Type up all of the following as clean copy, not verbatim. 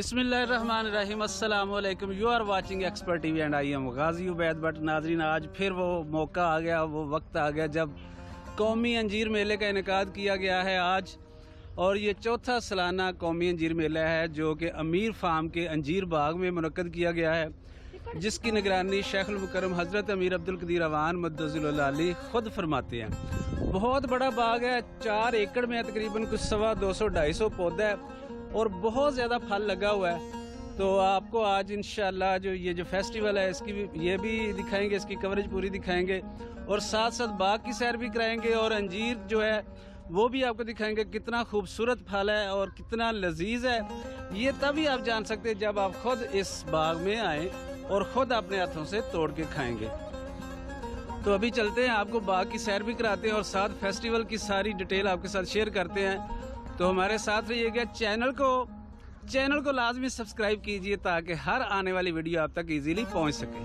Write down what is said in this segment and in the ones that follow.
बिस्मिल्लाहिर्रहमानिर्रहीम अस्सलाम वालेकुम। You are watching Expert TV and I am Ghazi Ubaid Bhat. नाजरीन, आज फिर वो मौका आ गया, वो वक्त आ गया जब कौमी अंजीर मेले का इनेकाद किया गया है आज, और ये चौथा सालाना कौमी अंजीर मेला है जो कि अमीर फार्म के अंजीर बाग में मुनक्कद किया गया है, जिसकी निगरानी शेख उल मुकर्रम हज़रत अमीर अब्दुल कदीर अवान मद्दज़िल आली खुद फरमाते हैं। बहुत बड़ा बाग है, 4 एकड़ में तकरीबन कुछ 200-250 पौधा है और बहुत ज़्यादा फल लगा हुआ है। तो आपको आज इंशाल्लाह जो ये जो फेस्टिवल है इसकी भी ये भी दिखाएंगे, इसकी कवरेज पूरी दिखाएंगे, और साथ साथ बाग की सैर भी कराएंगे, और अंजीर जो है वो भी आपको दिखाएंगे कितना खूबसूरत फल है और कितना लजीज है। ये तभी आप जान सकते हैं जब आप खुद इस बाग में आए और ख़ुद अपने हाथों से तोड़ के खाएंगे। तो अभी चलते हैं, आपको बाग की सैर भी कराते हैं और साथ फेस्टिवल की सारी डिटेल आपके साथ शेयर करते हैं। तो हमारे साथ रहिएगा। चैनल को लाजमी सब्सक्राइब कीजिए ताकि हर आने वाली वीडियो आप तक इजीली पहुंच सके।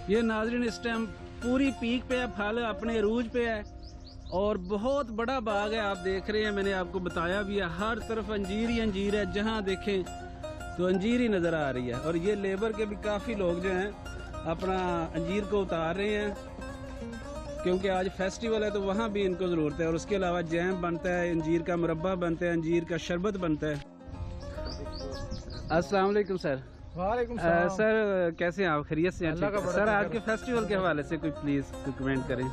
ये नाज़रीन इस टाइम पूरी पीक पे है, फल अपने अरूज पे है और बहुत बड़ा बाग है। आप देख रहे हैं, मैंने आपको बताया भी है, हर तरफ अंजीर ही अंजीर है, जहाँ देखें तो अंजीर ही नज़र आ रही है। और ये लेबर के भी काफ़ी लोग जो हैं अपना अंजीर को उतार रहे हैं, क्योंकि आज फेस्टिवल है तो वहाँ भी इनको ज़रूरत है। और उसके अलावा जैम बनता है, अंजीर का मुरब्बा बनता है, अंजीर का शरबत बनता है। अस्सलाम वालेकुम सर। वालेकुम सर, कैसे हैं आप? खैरियत से हैं? सर, आज के फेस्टिवल के हवाले से कोई प्लीज़ कोई कमेंट करें।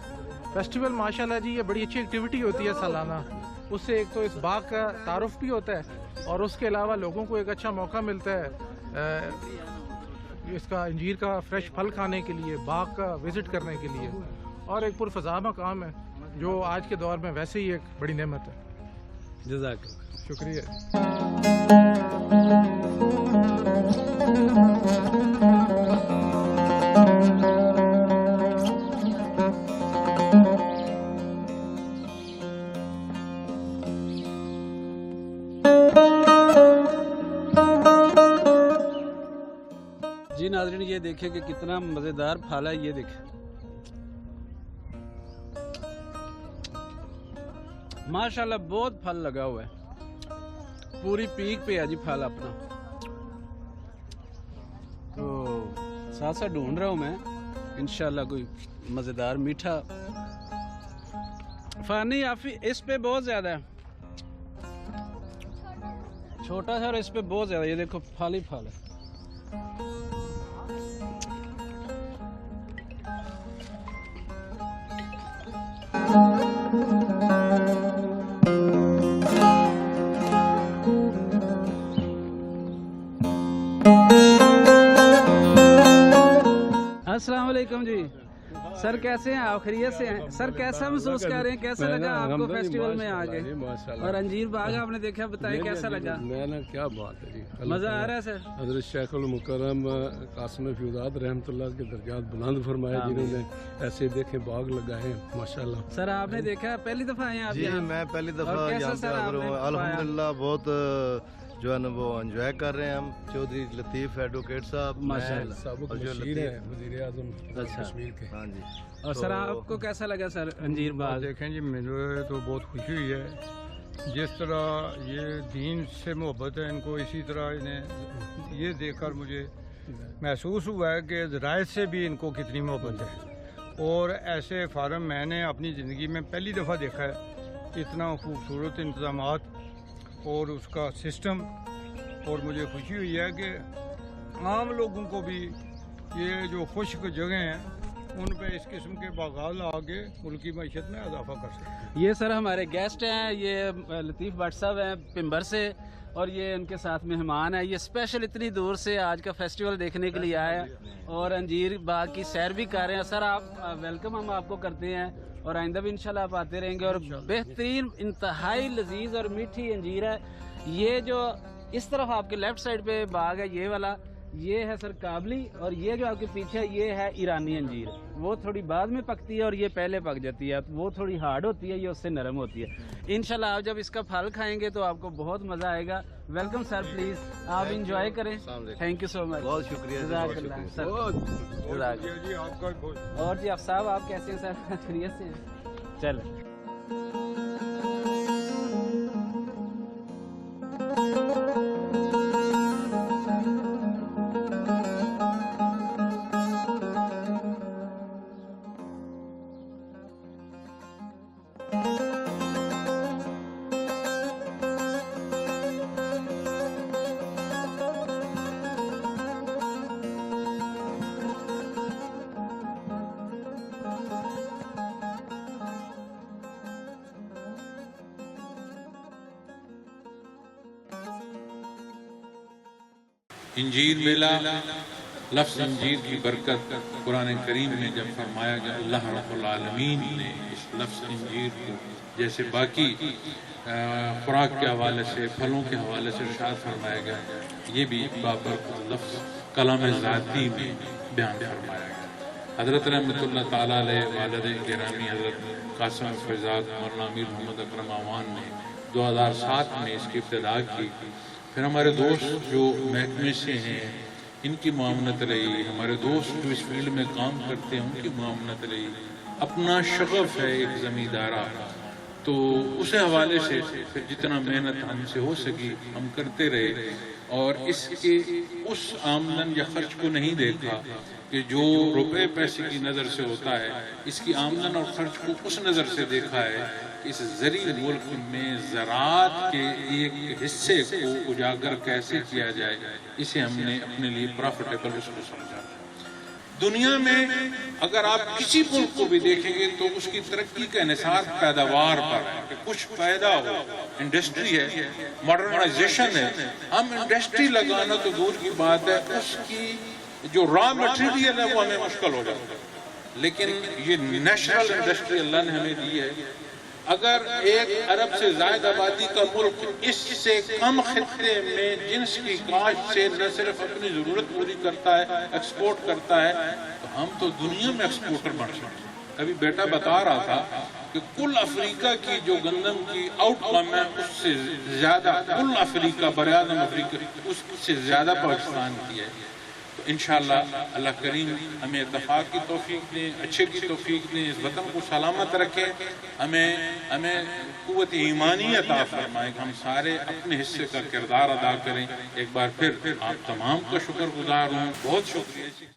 फेस्टिवल माशाल्लाह जी, ये बड़ी अच्छी एक्टिविटी होती है सालाना। उससे एक तो इस बाग का तारुफ भी होता है और उसके अलावा लोगों को एक अच्छा मौका मिलता है इसका अंजीर का फ्रेश फल खाने के लिए, बाग का विजिट करने के लिए, और एक पुरफज़ा मकाम है जो आज के दौर में वैसे ही एक बड़ी नेमत है। जज़ाकल्लाह, शुक्रिया। जी नाज़रीन, ये देखें कि कितना मज़ेदार फल है। ये देखें, माशाल्लाह बहुत फल लगा हुआ है, पूरी पीक पे है जी फल अपना। तो साथ साथ ढूंढ रहा हूँ मैं इंशाल्लाह कोई मज़ेदार मीठा फानी आफी। इस पे बहुत ज़्यादा है, छोटा सा, और इस पे बहुत ज़्यादा। ये देखो फल ही फल है। अस्सलाम वालेकुम जी। सर, कैसे हैं आप? खैरियत से हैं? सर, कैसा महसूस कर रहे हैं? कैसा लगा आपको फेस्टिवल में आके? और अंजीर बाग आपने देखा, बताइए कैसा लगा? मैं क्या बात है जी, मजा आ रहा है सर? हज़रत शेख उल मुकर्रम कासिम फ़िज़ात रहमतुल्लाह के दर्जात बुलंद फरमाए, जिन्होंने ऐसे देखे बाग लगाए माशाल्लाह। सर, आपने देखा, पहली दफा आए आप? जी, मैं पहली दफा यहाँ पे अल्हम्दुलिल्लाह बहुत जो है ना वो एंजॉय कर रहे हैं हम। चौधरी लतीफ़ एडवोकेट साहब माशाल्लाह, और जो वज़ीर आज़म कश्मीर के। हाँ जी। और सर, आपको कैसा लगा सर अंजीर बाग? देखें जी, मुझे तो बहुत खुशी हुई है। जिस तरह ये दीन से मोहब्बत है इनको, इसी तरह इन्हें ये देखकर मुझे महसूस हुआ है कि ज़राइत से भी इनको कितनी मोहब्बत है। और ऐसे फार्म मैंने अपनी ज़िंदगी में पहली दफ़ा देखा है, इतना खूबसूरत इंतज़ामात और उसका सिस्टम। और मुझे खुशी हुई है कि आम लोगों को भी ये जो खुश्क जगह हैं उन पे इस किस्म के बागात आगे मुल्क की मईशत में इजाफा कर सकते हैं। ये सर हमारे गेस्ट हैं, ये लतीफ़ भट्ट साहब हैं पिंबर से, और ये उनके साथ मेहमान है। ये स्पेशल इतनी दूर से आज का फेस्टिवल देखने के लिए आए हैं और अंजीर बाग की सैर भी कर रहे हैं। सर, आप वेलकम हम आपको करते हैं और आइंदा भी इंशाल्लाह आप आते रहेंगे। और बेहतरीन, इंतहाई लजीज और मीठी अंजीर है। ये जो इस तरफ आपके लेफ्ट साइड पे बाग है, ये वाला, یہ ہے سر کابلی، اور یہ جو آپ کے پیچھے ہے یہ ہے ایرانی انجیر. وہ تھوڑی بعد میں پکتی ہے اور یہ پہلے پک جاتی ہے. وہ تھوڑی ہارڈ ہوتی ہے، یہ اس سے نرم ہوتی ہے. انشاءاللہ آپ جب اس کا پھل کھائیں گے تو آپ کو بہت مزہ آئے گا. ویلکم سر، پلیز آپ انجوائے کریں. تھینک یو سو مچ. بہت شکریہ جی، جزاک بہت اللہ شکریہ. سر. جزاک اللہ. جی آپ کا بہت اور جی افصاح آپ کیسے ہیں سر؟ خیریت سے ہیں؟ چلیں. انجیر میلہ، لفظ انجیر کی برکت قرآن کریم میں جب فرمایا گیا، اللہ رب العالمین نے اس لفظ انجیر کو جیسے باقی خوراک کے حوالے سے، پھلوں کے حوالے سے ارشاد فرمایا گیا، یہ بھی بابرکت لفظ کلام ذاتی میں بیان فرمایا گیا. حضرت رحمۃ اللہ تعالیٰ علیہ والد گرامی حضرت قاسم فیضات مولانا امیر محمد اکرم اعوان نے 2007 میں اس کی ابتدا کی. پھر ہمارے دوست جو محکمے سے ہیں ان کی معاونت رہی، ہمارے دوست جو اس فیلڈ میں کام کرتے ہیں ان کی معاونت رہی. اپنا شغف ہے ایک زمیندارہ، تو اس حوالے سے پھر جتنا محنت ہم سے ہو سکی ہم کرتے رہے، اور اس کے اس آمدن یا خرچ کو نہیں دیکھا کہ جو روپے پیسے کی نظر سے ہوتا ہے، اس کی آمدن اور خرچ کو اس نظر سے دیکھا ہے کہ اس زرعی ملک میں زراعت کے ایک حصے کو اجاگر کیسے کیا جائے، اسے ہم نے اپنے لیے پروفیٹیبل اس کو سمجھا. دنیا میں اگر آپ کسی ملک کو بھی دیکھیں گے تو اس کی ترقی کا انحصار پیداوار پر ہے کہ کچھ پیدا ہو. انڈسٹری ہے، ماڈرنائزیشن ہے. ہم انڈسٹری لگانا تو دور کی بات ہے، اس کی جو را مٹیریل ہے وہ ہمیں مشکل ہو جاتا ہے. لیکن یہ نیشنل انڈسٹری اللہ نے ہمیں دی ہے. اگر 1 ارب سے زائد آبادی کا ملک اس سے کم خطے میں جنس کی کاشت سے نہ صرف اپنی ضرورت پوری کرتا ہے، ایکسپورٹ کرتا ہے، تو ہم تو دنیا میں ایکسپورٹر بن سکتے ہیں. ابھی بیٹا بتا رہا تھا کہ کل افریقہ کی جو گندم کی آؤٹ کم ہے اس سے زیادہ، کل افریقہ، براعظم افریقہ، اس سے زیادہ پاکستان کی ہے. تو انشاءاللہ اللہ کریم ہمیں اتفاق کی توفیق دیں، اچھے کی توفیق دیں، اس وطن کو سلامت رکھیں، ہمیں قوت ایمانی عطا فرمائے کہ ہم سارے اپنے حصے کا کردار ادا کریں. ایک بار پھر آپ تمام کا شکر گزار ہوں. بہت شکریہ.